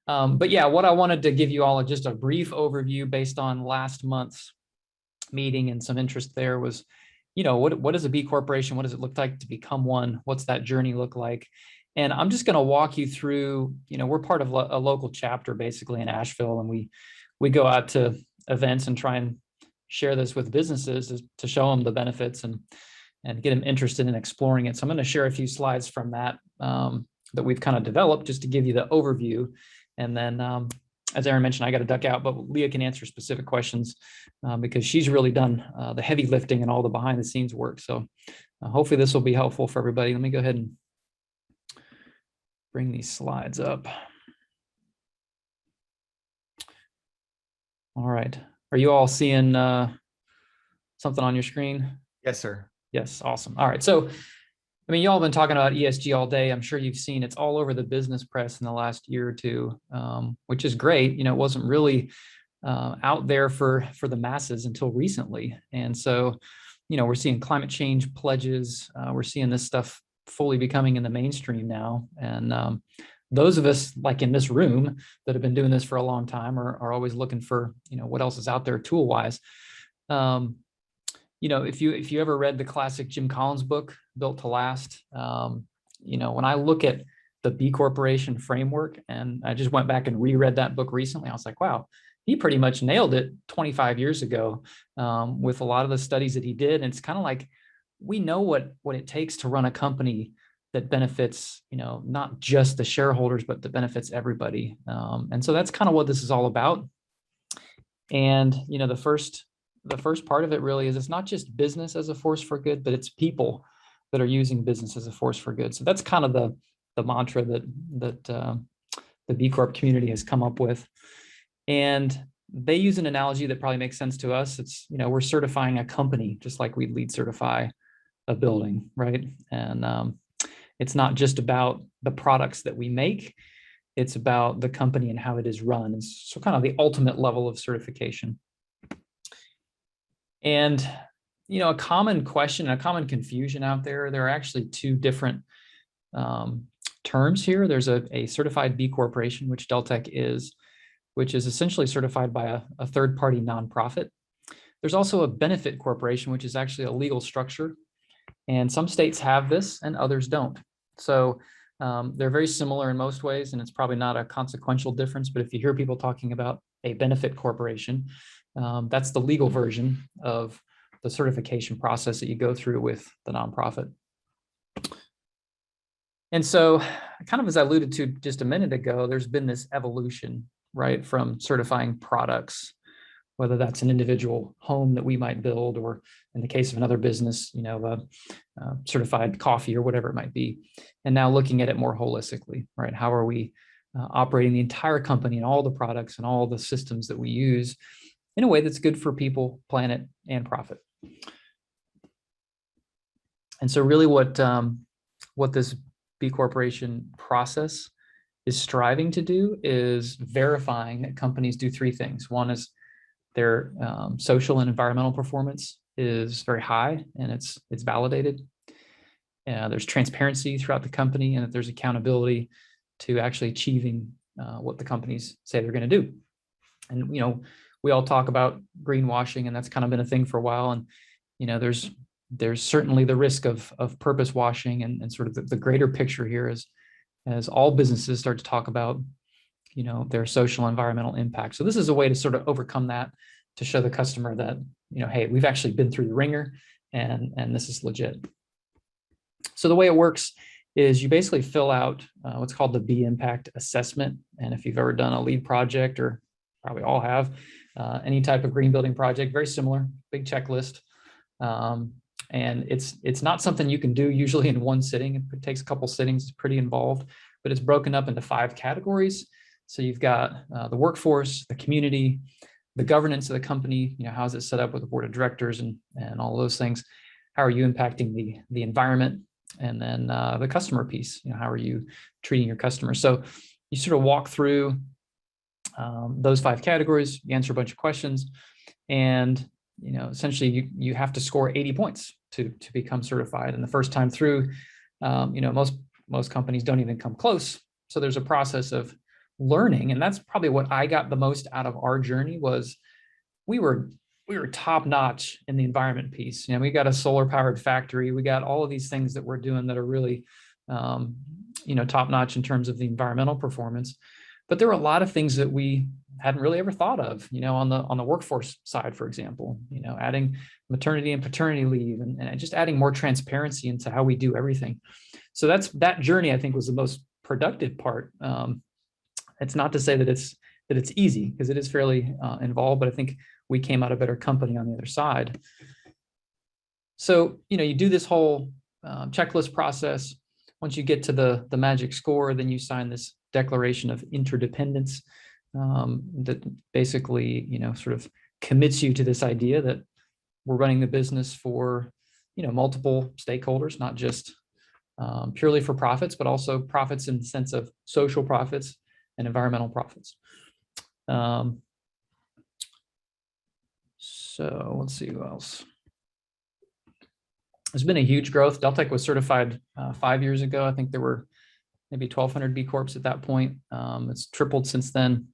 But yeah, what I wanted to give you all just a brief overview based on last month's meeting and some interest there was, what is a B corporation? What does it look like to become one? What's that journey look like? And I'm just going to walk you through, we're part of a local chapter basically in Asheville, and we go out to events and try and share this with businesses to show them the benefits and get them interested in exploring it. So I'm going to share a few slides from that that we've kind of developed just to give you the overview. And then, as Aaron mentioned, I got to duck out, but Leah can answer specific questions because she's really done the heavy lifting and all the behind the scenes work. So hopefully this will be helpful for everybody. Let me go ahead and bring these slides up. All right. Are you all seeing something on your screen? Yes, sir. Yes. Awesome. All right. So, you all have been talking about ESG all day. I'm sure you've seen it's all over the business press in the last year or two, which is great. It wasn't really out there for the masses until recently. And so, we're seeing climate change pledges. We're seeing this stuff fully becoming in the mainstream now. And those of us like in this room that have been doing this for a long time are always looking for, what else is out there tool wise. If you ever read the classic Jim Collins book, Built to Last, when I look at the B Corporation framework, and I just went back and reread that book recently, I was like, wow, he pretty much nailed it 25 years ago with a lot of the studies that he did. And it's kind of like, we know what it takes to run a company that benefits, not just the shareholders, but that benefits everybody. And so that's kind of what this is all about. And, the first part of it really is it's not just business as a force for good, but it's people that are using business as a force for good. So that's kind of the mantra that the B Corp community has come up with. And they use an analogy that probably makes sense to us. It's, we're certifying a company just like we'd lead certify a building, right? And it's not just about the products that we make, it's about the company and how it is run. It's so kind of the ultimate level of certification. And, a common question, a common confusion out there are actually two different terms here. There's a certified B corporation, which Deltec is, which is essentially certified by a third-party nonprofit. There's also a benefit corporation, which is actually a legal structure. And some states have this and others don't. So they're very similar in most ways, and it's probably not a consequential difference. But if you hear people talking about a benefit corporation, that's the legal version of the certification process that you go through with the nonprofit. And so, kind of as I alluded to just a minute ago, there's been this evolution, right, from certifying products, whether that's an individual home that we might build, or in the case of another business, certified coffee or whatever it might be. And now looking at it more holistically, right? How are we operating the entire company and all the products and all the systems that we use in a way that's good for people, planet, and profit? And so really what this B Corporation process is striving to do is verifying that companies do three things. One is their social and environmental performance is very high and it's validated. There's transparency throughout the company, and that there's accountability to actually achieving what the companies say they're going to do. And we all talk about greenwashing, and that's kind of been a thing for a while. And there's certainly the risk of purpose washing, and sort of the greater picture here is as all businesses start to talk about their social and environmental impact. So this is a way to sort of overcome that, to show the customer that hey, we've actually been through the ringer, and this is legit. So the way it works is you basically fill out what's called the B Impact Assessment. And if you've ever done a LEED project, or probably all have, any type of green building project, very similar, big checklist. And it's not something you can do usually in one sitting. It takes a couple sittings, it's pretty involved, but it's broken up into 5 categories. So you've got the workforce, the community, the governance of the company, how is it set up with the board of directors and all those things. How are you impacting the environment? And then the customer piece, how are you treating your customers? So you sort of walk through those 5 categories, you answer a bunch of questions, and essentially you have to score 80 points to become certified. And the first time through, most companies don't even come close. So there's a process of learning, and that's probably what I got the most out of our journey, was we were top notch in the environment piece. You know, we got a solar powered factory. We got all of these things that we're doing that are really, you know, top notch in terms of the environmental performance. But there were a lot of things that we hadn't really ever thought of, you know, on the workforce side, for example, you know, adding maternity and paternity leave, and just adding more transparency into how we do everything. So that journey, I think, was the most productive part. It's not to say that it's easy, because it is fairly involved, but I think we came out a better company on the other side. So, you know, you do this whole checklist process. Once you get to the magic score, then you sign this declaration of interdependence that basically, you know, sort of commits you to this idea that we're running the business for, you know, multiple stakeholders, not just purely for profits, but also profits in the sense of social profits and environmental profits. So let's see who else. There's been a huge growth. Deltec was certified 5 years ago. I think there were maybe 1,200 B Corps at that point. It's tripled since then.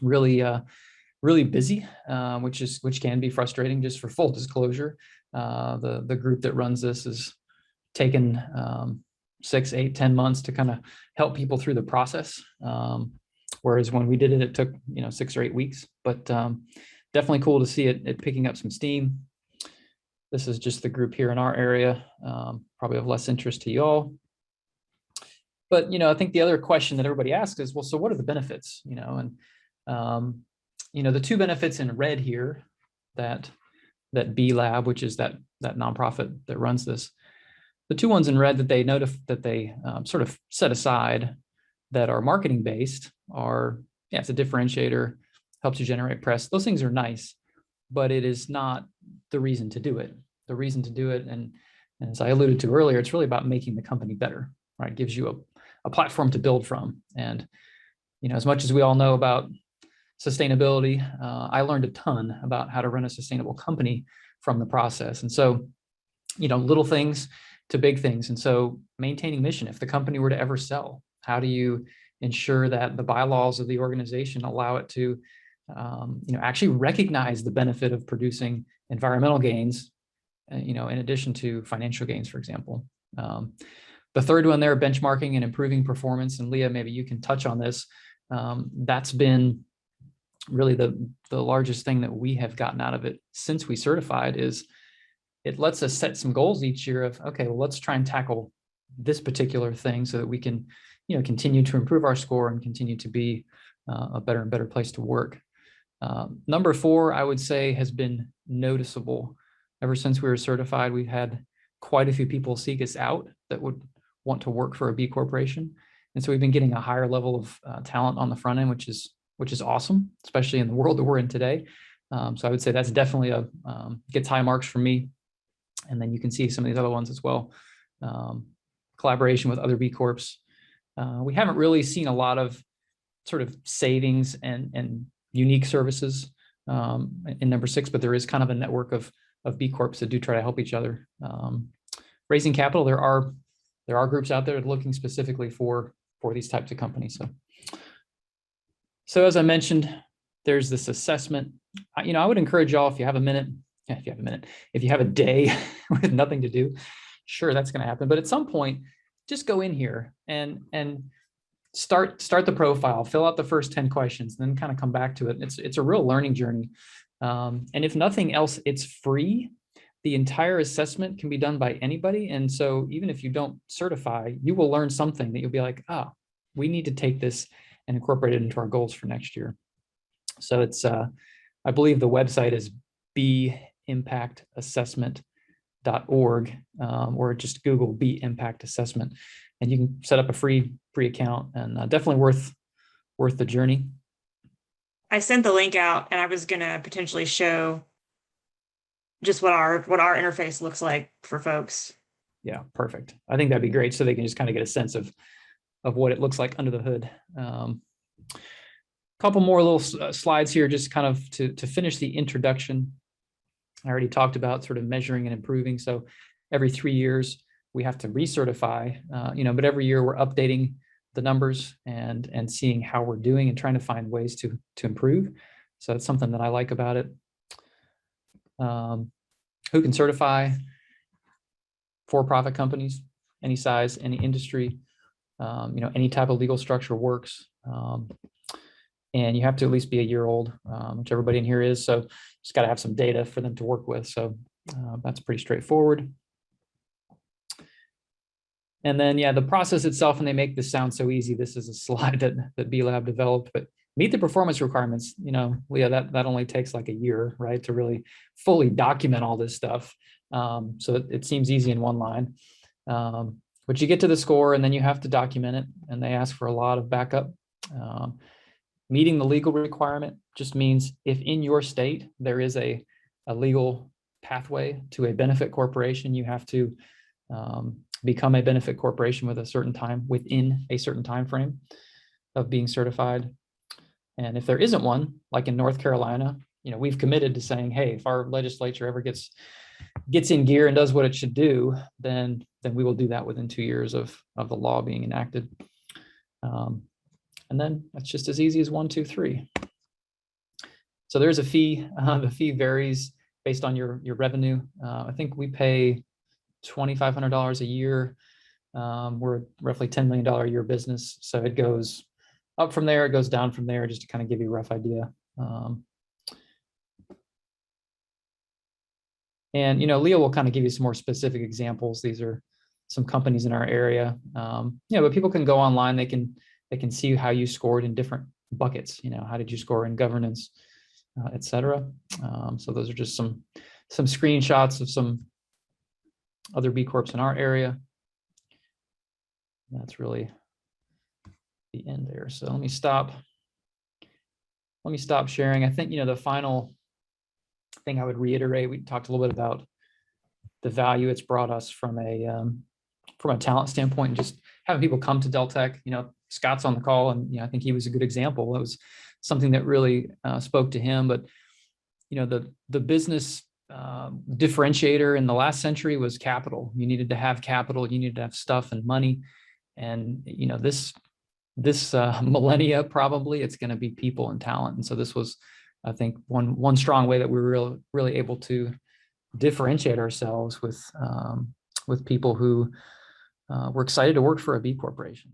Really, really busy, which can be frustrating. Just for full disclosure, the group that runs this has taken 6, 8, 10 months to kind of help people through the process. Whereas when we did it, it took, you know, 6 or 8 weeks. But definitely cool to see it picking up some steam. This is just the group here in our area, probably of less interest to you all. But, you know, I think the other question that everybody asks is, well, so what are the benefits? You know, and, you know, the two benefits in red here, that B Lab, which is that nonprofit that runs this, the two ones in red that they sort of set aside that are marketing based are, yeah, it's a differentiator, helps you generate press. Those things are nice, but it is not the reason to do it. The reason to do it, and as I alluded to earlier, it's really about making the company better, right? It gives you a platform to build from. And, you know, as much as we all know about sustainability, I learned a ton about how to run a sustainable company from the process. And so, you know, little things to big things. And so maintaining mission, if the company were to ever sell, how do you ensure that the bylaws of the organization allow it to, you know, actually recognize the benefit of producing environmental gains, you know, in addition to financial gains, for example. The third one there, benchmarking and improving performance. And Leah, maybe you can touch on this. That's been really the largest thing that we have gotten out of it since we certified, is it lets us set some goals each year of, okay, well, let's try and tackle this particular thing so that we can, you know, continue to improve our score and continue to be a better and better place to work. Number 4, I would say, has been noticeable. Ever since we were certified, we've had quite a few people seek us out that would want to work for a B corporation. And so we've been getting a higher level of talent on the front end, which is awesome, especially in the world that we're in today. So I would say that's definitely gets high marks from me. And then you can see some of these other ones as well. Collaboration with other B Corps. We haven't really seen a lot of sort of savings and unique services in number 6, but there is kind of a network of B Corps that do try to help each other. Raising capital, there are groups out there looking specifically for these types of companies. So as I mentioned, there's this assessment. You know, I would encourage y'all, if you have a minute, if you have a day with nothing to do, sure, that's going to happen. But at some point, just go in here and start the profile, fill out the first 10 questions, and then kind of come back to it. It's a real learning journey. And if nothing else, it's free. The entire assessment can be done by anybody. And so even if you don't certify, you will learn something that you'll be like, we need to take this and incorporate it into our goals for next year. So it's, I believe the website is bimpactassessment.org, or just Google B Impact Assessment, and you can set up a free account, and definitely worth the journey. I sent the link out, and I was going to potentially show just what our interface looks like for folks. Yeah, perfect. I think that'd be great, so they can just kind of get a sense of what it looks like under the hood. Couple more little slides here, just kind of to finish the introduction. I already talked about sort of measuring and improving. So every 3 years we have to recertify, but every year we're updating the numbers and seeing how we're doing and trying to find ways to improve. So that's something that I like about it. Who can certify? For-profit companies, any size, any industry, any type of legal structure works. And you have to at least be a year old, which everybody in here is. So just got to have some data for them to work with. So that's pretty straightforward. And then, yeah, the process itself, and they make this sound so easy. This is a slide that B Lab developed, but meet the performance requirements. Leah, that only takes like a year, right, to really fully document all this stuff. So it seems easy in one line. But you get to the score and then you have to document it, and they ask for a lot of backup. Meeting the legal requirement just means if in your state there is a legal pathway to a benefit corporation, you have to become a benefit corporation within a certain time frame of being certified. And if there isn't one, like in North Carolina, we've committed to saying, hey, if our legislature ever gets in gear and does what it should do, then we will do that within 2 years of the law being enacted. And then that's just as easy as 1, 2, 3. So there's a fee. The fee varies based on your revenue. I think we pay $2,500 a year. We're roughly $10 million a year business. So it goes up from there, it goes down from there, just to kind of give you a rough idea. And Leah will kind of give you some more specific examples. These are some companies in our area. But people can go online. They can see how you scored in different buckets. How did you score in governance, et cetera. So those are just some screenshots of some other B Corps in our area. That's really the end there. So let me stop sharing. I think, the final thing I would reiterate, we talked a little bit about the value it's brought us from a talent standpoint, and just having people come to Deltec. Scott's on the call, and I think he was a good example. It was something that really spoke to him. But the business differentiator in the last century was capital. You needed to have capital. You needed to have stuff and money. And this millennia, probably it's going to be people and talent. And so this was, I think, one strong way that we were really able to differentiate ourselves with people who were excited to work for a B corporation.